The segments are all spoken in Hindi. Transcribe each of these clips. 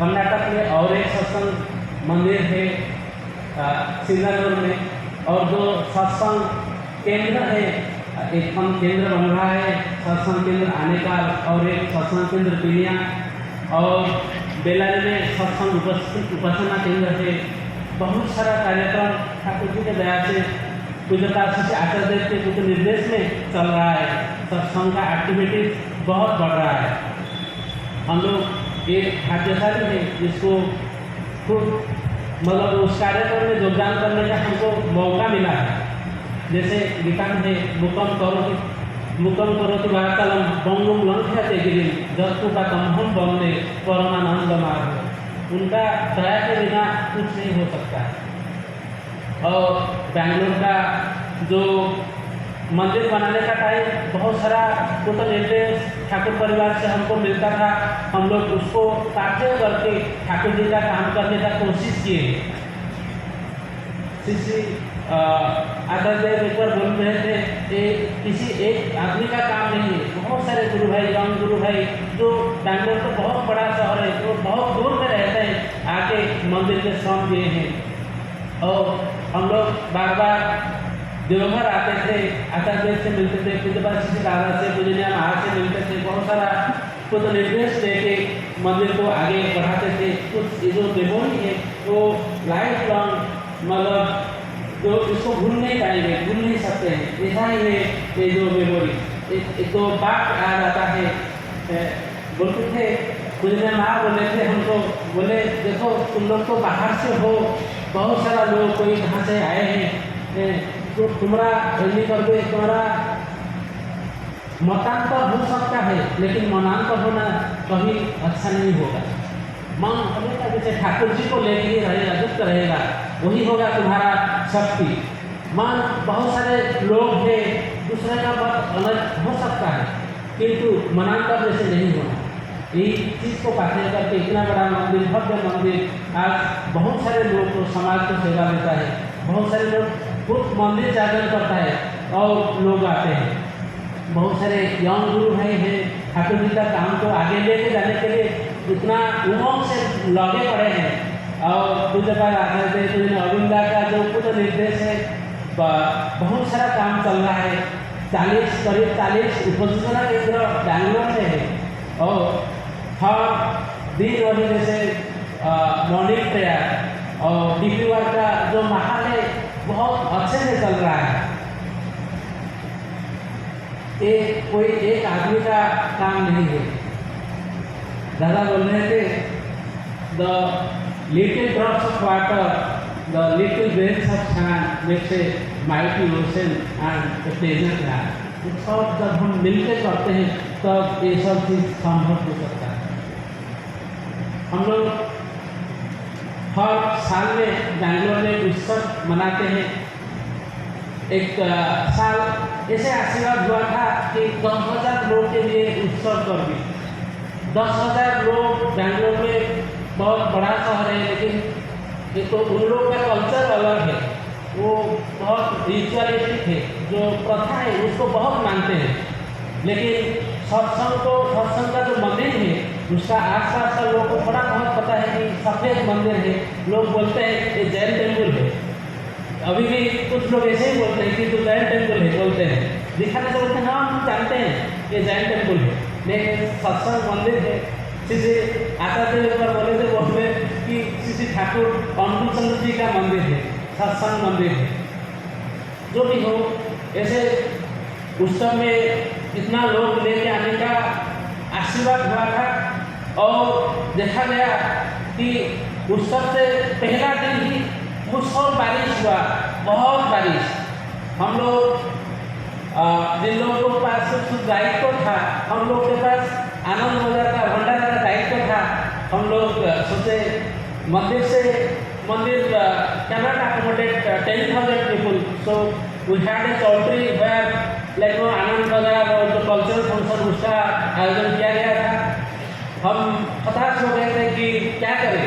कर्नाटक में और एक सत्संग मंदिर है सिंगानूर में, और जो सत्संग केंद्र है, एक केंद्र बन रहा है सत्संग केंद्र आने का, और एक सत्संग केंद्र पीलिया, और बेलारी में सत्संग उपासना केंद्र है। बहुत सारा कार्यक्रम ठाकुर जी के दया से पूज्यता श्री आचार्य देव के कुछ निर्देश में चल रहा है। सत्संग का एक्टिविटीज बहुत बढ़ रहा है। हम लोग एक भाग्यशाली है जिसको खूब मतलब उस कार्यक्रम में योगदान करने का हमको मौका मिला है। जैसे लिखा है मुकम करोति वार्तालम बंगुम लंघ्यते गिरिम जत्पुपातम हम बंदे परमानंद मार्ग। उनका दया के बिना कुछ नहीं हो सकता। और बेंगलोर का जो मंदिर बनाने का टाइम बहुत सारा टोटल निर्देश ठाकुर परिवार से हमको मिलता था। हम लोग उसको ताकत करके ठाकुर जी का काम करने का कोशिश किए। श्री आचार्य देव एक बार बोल रहे थे कि किसी एक आदमी का काम नहीं है, बहुत सारे गुरु भाई, यंग गुरु भाई जो बेंगलोर तो बहुत बड़ा शहर है, तो बहुत दूर में रहते हैं, आके मंदिर के श्रम दिए हैं। और हम लोग बार बार देवघर आते थे, आचार्य देव से मिलते थे, पूज्यपाद श्री दादा से, पूजनीय महाराज से मिलते थे, बहुत सारा कुछ निर्देश दे के मंदिर को आगे बढ़ाते थे। कुछ ये जो मेमोरी है वो लाइफ लॉन्ग मतलब जो इसको भूल नहीं पाएंगे, भूल नहीं सकते हैं। ऐसा ही है ये जो मेमोरी। एक दो बात आ जाता है, बोलते थे पूजनीय माँ बोले थे हमको, बोले देखो तुम लोग तो बाहर से हो, बहुत सारा लोग कोई कहाँ से आए हैं, तो तुम्हारा नहीं कर दे, तुम्हारा मतांतर हो सकता है लेकिन मनांतर होना कभी अच्छा नहीं होगा। मन हमेशा जैसे ठाकुर जी को लेके ही रहेगा, युक्त रहेगा, वही होगा तुम्हारा शक्ति। मन बहुत सारे लोग हैं, दूसरे का मत अलग हो सकता है किंतु मनांतर जैसे नहीं होना। यही चीज़ को पाते करके इतना बड़ा मंदिर, भव्य मंदिर, आज बहुत सारे लोग को समाज को सेवा देता है। बहुत सारे लोग खुद मंदिर जागरण करता है और लोग आते हैं। बहुत सारे यंग गुरु भाई हैं, ठाकुर जी का काम को आगे लेके जाने के लिए इतना उमंग से लगे पड़े हैं। और पूज्यपाद आचार्य देव अरविंदा का जो कुछ निर्देश है, बहुत सारा काम चल रहा है। करीब 40 उपस्थित केंद्र बैंगलोर में है, और हर दिन अभी जैसे मॉर्निंग प्रेयर और डीपीवार का जो माहौल है बहुत अच्छे से चल रहा है। ये कोई एक आदमी का काम नहीं है। दादा बोल रहे थे the little drops of water, the little grains of sand makes a mighty ocean and A pleasant land. ये सब जब हम मिलकर करते हैं तब ये सब चीज़ संभव हो सकता है। हम लोग हर साल में बेंगलोर में उत्सव मनाते हैं। एक साल ऐसे आशीर्वाद हुआ था कि 10,000 लोग के लिए उत्सव कर दी। 10,000 लोग बेंगलोर में बहुत बड़ा शहर है, लेकिन ये तो उन लोग का कल्चर अलग है, वो बहुत रिचुअलिस्टिक है, जो प्रथा है उसको बहुत मानते हैं। लेकिन सत्संग का जो मंदिर है उसका आसपास का लोगों को थोड़ा बहुत पता है कि सफ़ेद मंदिर है। लोग बोलते हैं ये जैन टेम्पल है। अभी भी कुछ लोग ऐसे ही बोलते हैं कि जो जैन टेम्पल है, बोलते हैं दिखाने से बोलते हैं हाँ हम जानते हैं ये जैन टेम्पल है, लेकिन सत्संग मंदिर है। श्री आचार्य देव पर बोले थे बोलते कि श्री ठाकुर अनुकूल चंद्र जी का मंदिर है, सत्संग मंदिर है। जो भी हो, ऐसे उत्सव में इतना लोग लेके आने का आशीर्वाद हुआ था। और देखा गया कि उत्सव से पहला दिन ही मुसहर बारिश हुआ, बहुत बारिश। हम लोग जिन लोगों के पास कुछ दायित्व था, हम लोग के पास आनंद बाजार का भंडारा का दायित्व था। हम लोग सोचे मंदिर cannot accommodate 10,000 people, so we had a चौल्ट्री where like आनंद बाजार और जो कल्चरल फंक्शन उसका आयोजन किया गया था। हम हताश हो गए थे कि क्या करें,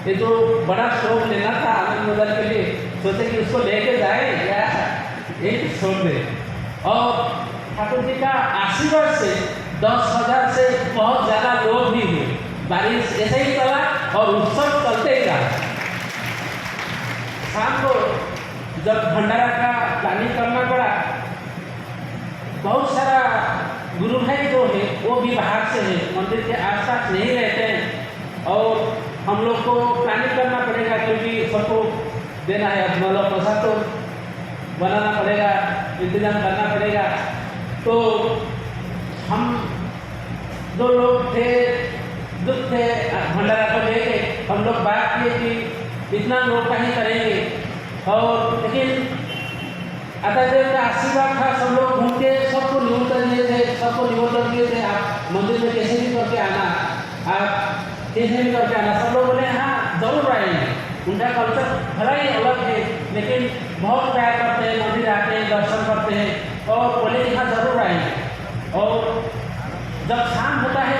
ये जो बड़ा शौक लेना था आनंद बाजार के लिए, सोचे कि उसको लेके जाए या एक छोड़ दें। और ठाकुर जी का आशीर्वाद से 10,000 से बहुत ज़्यादा लोग भी हुए। बारिश ऐसे ही चला और उत्सव चलते ही रहा। शाम को जब भंडारा का प्लानिंग करना पड़ा, बहुत सारा गुरु भाई जो है वो भी बाहर से है, मंदिर के आसपास नहीं रहते हैं और हम लोग को प्लानिंग करना पड़ेगा क्योंकि सबको देना है। अब मतलब प्रसाद तो बनाना पड़ेगा, इंतजाम करना पड़ेगा। तो हम दो लोग थे, दुख थे भंडारा को लेके, हम लोग बात किए कि इतना लोग का ही करेंगे। और लेकिन आचार्य का आशीर्वाद था, सब लोग घूम के सबको निमंत्रण दिए थे, सबको निमंत्रण दिए थे, आप मंदिर में कैसे भी करके आना, आप कैसे भी करके आना। सब लोग बोले हाँ जरूर आएंगे। उनका कल्चर भला ही अलग है लेकिन बहुत प्यार करते हैं, मंदिर आते हैं, दर्शन करते हैं और बोले कि हाँ जरूर आएंगे। और जब शाम होता है,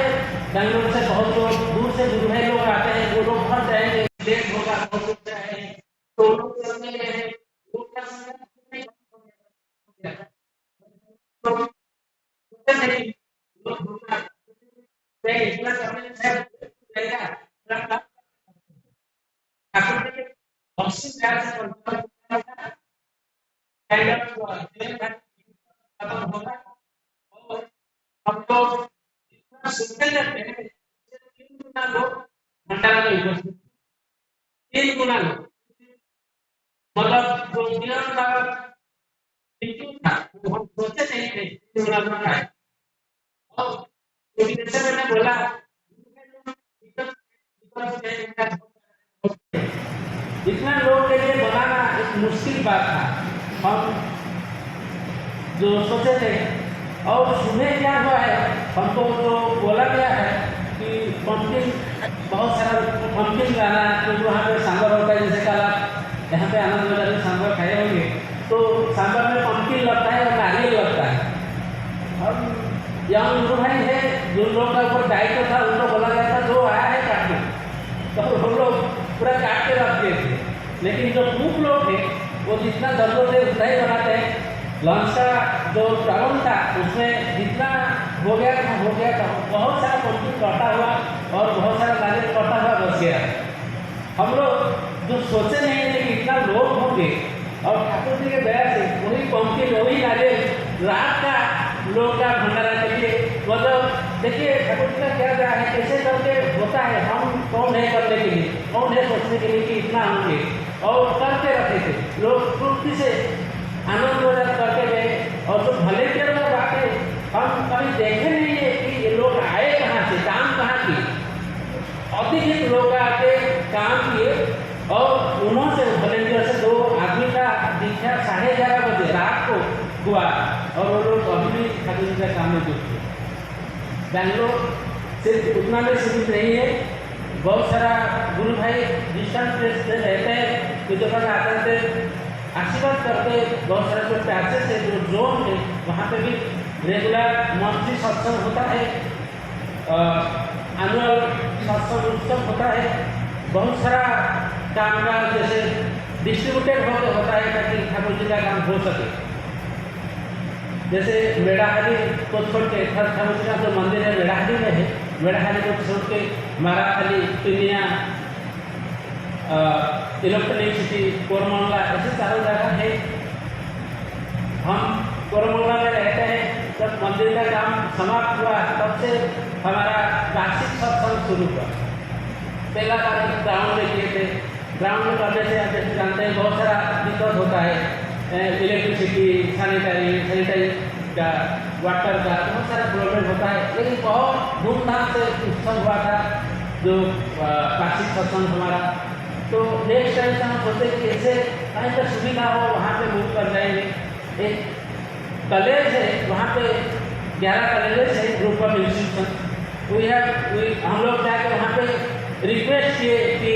बेंगलोर से बहुत लोग, दूर से गुरु भाई लोग आते हैं, वो लोग घर जाएंगे, लेट होगा, बहुत लोग जाएंगे, तो लोग चलते हैं, हम लोग इतना सुनते रहते हैं, 3 गुना लोग भंडारा में उपस्थित, 3 गुना लोग, मतलब जो नियम का था वो हम सोचे नहीं थे 3 गुना लोग आए। और जैसे मैंने बोला इतना लोग के लिए बनाना एक मुश्किल बात था, हम जो सोचे थे। और सुबह क्या हुआ है, हमको जो बोला गया है कि पंपिंग, बहुत सारा पंपिंग लाना, क्योंकि वहाँ पे सांभर होता है। जैसे कल आप यहाँ पे आनंद बाजार में सांभर खाए होंगे, तो सांभर में पंपिंग लगता है और नारियल लगता है। और यहाँ गुरु भाई है, जो लोग का ऊपर दायित्व था, उनको बोला गया था जो आया है काटने, तो हम लोग पूरा काट के रख दिए थे। लेकिन जो कुक लोग थे वो जितना जरूरत है उतना ही बनाते हैं। लंच का जो प्रारंभ था उसमें जितना हो गया था, बहुत सारा पंपिंग कटा हुआ और बहुत सारा नारियल कटा हुआ बच गया। हम लोग जो सोचे नहीं थे कि इतना लोग होंगे, और ठाकुर जी के दया से वही पंपिंग, वही नारियल रात का लोग का भंडारा के लिए, मतलब देखिए ठाकुर जी का क्या दया है, कैसे करके होता है। हम कौन है करने के लिए, कौन है सोचने के लिए कि इतना होंगे, और करके रखे थे लोग तृप्ति से आनंद वजह करके गए। और जो भले के लोग आते, हम कभी देखे नहीं है कि ये लोग आए कहाँ से, काम कहाँ किए। अधिक लोग आके काम किए और उन्होंने से वॉलेंटियर से 2 आदमी का दीक्षा 11:30 बजे रात को हुआ और वो लोग अभी भी ठाकुर जी का काम में जुटे। बेंगलोर सिर्फ उतना में सीमित नहीं है, बहुत सारा गुरु भाई डिस्टेंस प्लेस से रहते हैं, जो जगह आते थे आशीर्वाद करते, बहुत सारे जो पैसेज है, जो जोन है, वहाँ पे भी रेगुलर मंथली सत्संग होता है, एनुअल सत्संग उत्सव होता है। बहुत सारा काम का जैसे डिस्ट्रीब्यूटेड होता है ताकि ठाकुर जी का काम हो सके। जैसे मेड़ाहाली को छोड़ के, ठाकुर जी का जो मंदिर है मेड़ाहाली में है, मेड़ाहाली को छोड़ के माराखाली, पिनिया, इलेक्ट्रॉनिक सिटी, कोरमंगला, ऐसे चारों जगह है। हम कोरमंगला में रहते हैं। जब मंदिर का काम समाप्त हुआ तब से हमारा वार्षिक सत्संग शुरू हुआ। पहला कार्य ग्राउंड में किए थे। ग्राउंड में करने से आप जैसे जानते हैं बहुत सारा दिक्कत होता है, इलेक्ट्रिसिटी, सैनिटरी का, वाटर का, बहुत सारा प्रॉब्लम होता है। लेकिन बहुत धूमधाम से उत्सव हुआ था जो वार्षिक सत्संग हमारा। तो नेक्स्ट टाइम से हम सोचते कि ऐसे कहीं पर सुविधा हो वहाँ पे मूव कर जाएंगे। एक कॉलेज है वहाँ पे, 11 कॉलेजेस है, ग्रुप ऑफ इंस्टीट्यूशन। हम लोग जाकर वहाँ पे रिक्वेस्ट किए कि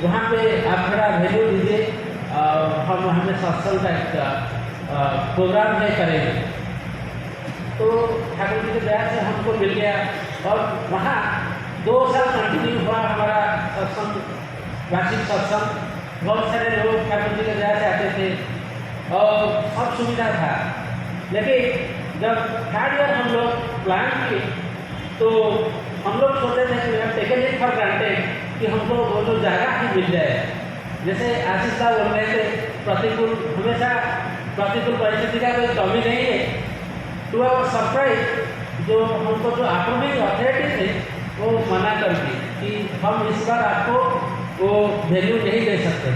वहाँ पे आप थोड़ा वैल्यू दीजिए और हम वहाँ पे सत्संग का एक प्रोग्राम है करेंगे। तो ठाकुर जी के दया से हमको मिल गया और वहाँ 2 साल कंटिन्यू हुआ हमारा सत्संग, वार्षिक सत्संग। बहुत सारे लोग ठाकुर जी के दया से आते थे और सब सुविधा था। लेकिन जब 3rd ईयर हम लोग प्लान किए तो हम लोग सोचते थे कि टेकन इट फॉर ग्रांटेड कि हमको वो जो जगह ही मिल जाए। जैसे आशीष साहब बोल रहे थे प्रतिकूल, हमेशा प्रतिकूल परिस्थिति का कोई कमी नहीं है। टू आवर सरप्राइज जो हमको जो अप्रूविंग अथॉरिटी थे वो मना कर दी कि हम इस बार आपको वो वैल्यू नहीं दे सकते।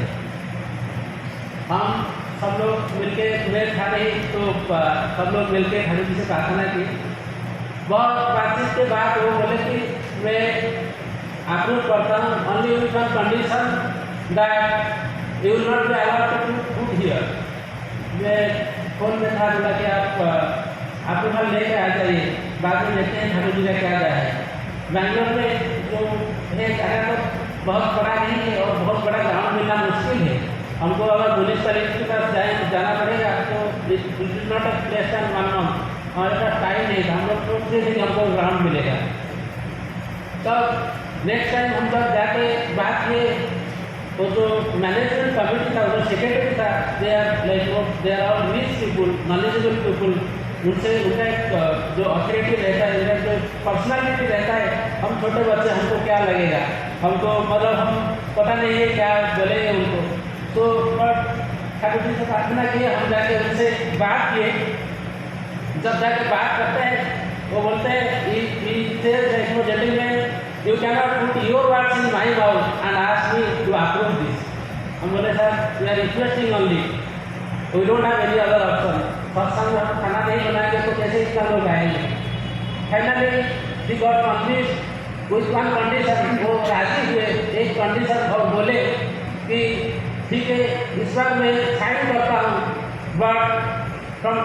हम सब लोग मिलके मैं था नहीं तो सब लोग मिलके ठाकुर जी से प्रार्थना की। बहुत बातचीत के बाद वो बोले कि मैं अप्रूव करता हूँ only with one condition that you will not be allowed to food here. मैं फोन में था, बोला कि आप अप्रूवल लेके आ जाइए, बाद में देखते हैं ठाकुर जी का क्या राय है। बैंगलोर में जो है जगह तो बहुत बड़ा नहीं है और बहुत बड़ा ग्राउंड मिलना मुश्किल है। हमको अगर पुलिस कलेक्टर के पास जाना पड़ेगा तो it is not a place and one month, हमारे पास टाइम नहीं था। हम लोग सोचते थे कि हमको ग्राउंड मिलेगा। तब नेक्स्ट टाइम हम जब जाके बात किए तो जो मैनेजमेंट कमेटी था, जो सेक्रेटरी था, they are all rich people, knowledgeable people. उनसे उनका एक जो अथॉरिटी रहता है, उनका जो पर्सनालिटी रहता है, हम छोटे बच्चे हमको क्या लगेगा, हमको मतलब हम पता नहीं है क्या बोलेंगे उनको। तो बट ठाकुर जी से प्रार्थना की, हम जाके उनसे बात किए। जब जाके बात करते हैं वो बोलते हैं gentleman you can not put your words in my mouth and ask me to approve this. हम बोले sir we are requesting only, we don't have any other option. सत्संग में हम खाना नहीं बनाएंगे तो कैसे इतना लोग आएंगे। Finally the got complete with one condition. वो राजी हुए, एक कंडीशन और बोले कि ठीक है इस बार मैं साइन करता हूँ but from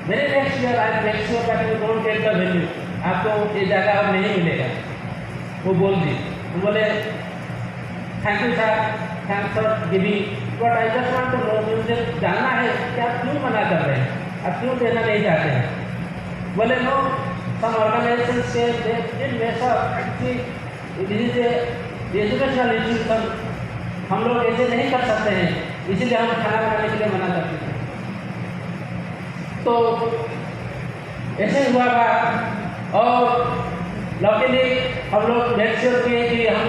very next year I make sure that you don't get the value, आपको ये जगह अब नहीं मिलेगा। वो बोल दी। वो बोले thank you sir, thanks for giving, but I just want to know, मुझे जानना है कि आप क्यों मना कर रहे हैं, आप क्यों देना नहीं चाहते हैं। बोले नो सम ऑर्गेनाइजेशन से एजुकेशनल इंस्टीट्यूशन, हम लोग ऐसे नहीं कर सकते हैं, इसीलिए हम खाना बनाने के लिए मना करते हैं। तो ऐसे हुआ बात और लकीली हम लोग नेक्स्ट श्योर किए कि हम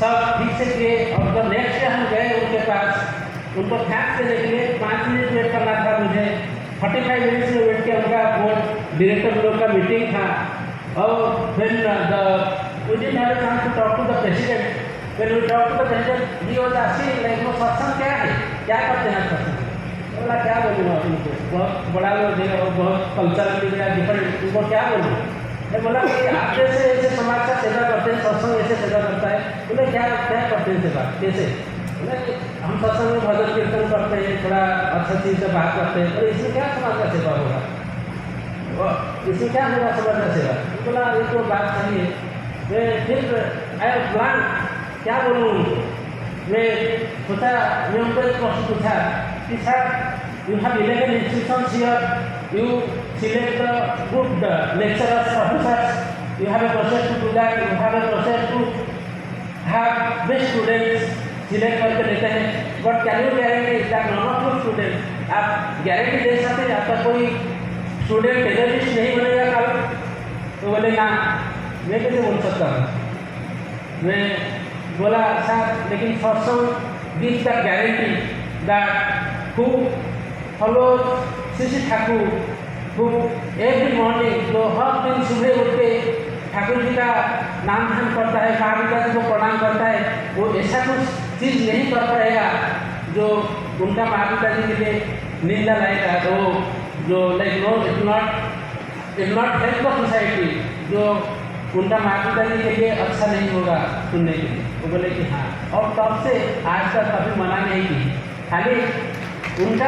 सब ठीक से किए। और जब नेक्स्ट डे हम गए उनके पास, उनको थैंक्स देने के लिए 5 मिनट वेट करना था मुझे। 45 मिनट्स में वेट किया। उनका बोर्ड डायरेक्टर लोग का मीटिंग था और फिर we didn't have a chance to talk to the president. When we talk to the president, he was asking like वो सत्संग क्या है, क्या करते हैं सत्संग। बोला क्या बोलूँगा उनको, बहुत बड़ा लोग है और बहुत कल्चर डिफरेंट, उनको क्या बोलूँ। मैं बोला कि आप जैसे ऐसे समाज का सेवा करते हैं, सत्संग ऐसे सेवा करता है। बोले क्या क्या करते हैं सेवा, कैसे। बोले हम सत्संग में भजन कीर्तन करते हैं, थोड़ा अच्छा चीज़ से बात करते हैं, और इसमें क्या समाज का सेवा होगा, इसमें क्या होगा समाज का सेवा। बोला ये तो बात सही है। मैं फिर आई प्लान क्या बोलूँ उनको। मैं सोचा, मैं उनको एक प्रश्न पूछा कि sir you have 11 institutions here, you select the good lecturers, professors, you have a process to do that, you have a process to have best students select करके देते हैं, but can you guarantee that none of your student, आप गारंटी दे सकते हैं आपका कोई स्टूडेंट टेररिस्ट नहीं बनेगा कल। तो बोले ना, मैं कैसे बोल सकता हूँ। मैं बोला सर लेकिन सत्संग gives the guarantee that who follows Shri Thakur, who every morning, जो हर दिन सुबह उठ के ठाकुर जी का नाम ध्यान करता है, माँ पिता जी को प्रणाम करता है, वो ऐसा कुछ चीज़ नहीं कर पाएगा जो उनका माँ पिता जी के लिए निंदा लाएगा। तो जो like no it not help the society, जो उनका माँ पिता जी के लिए अच्छा नहीं होगा सुनने के लिए। वो बोले कि हाँ, और तब से आज तक कभी मना नहीं की, खाली उनका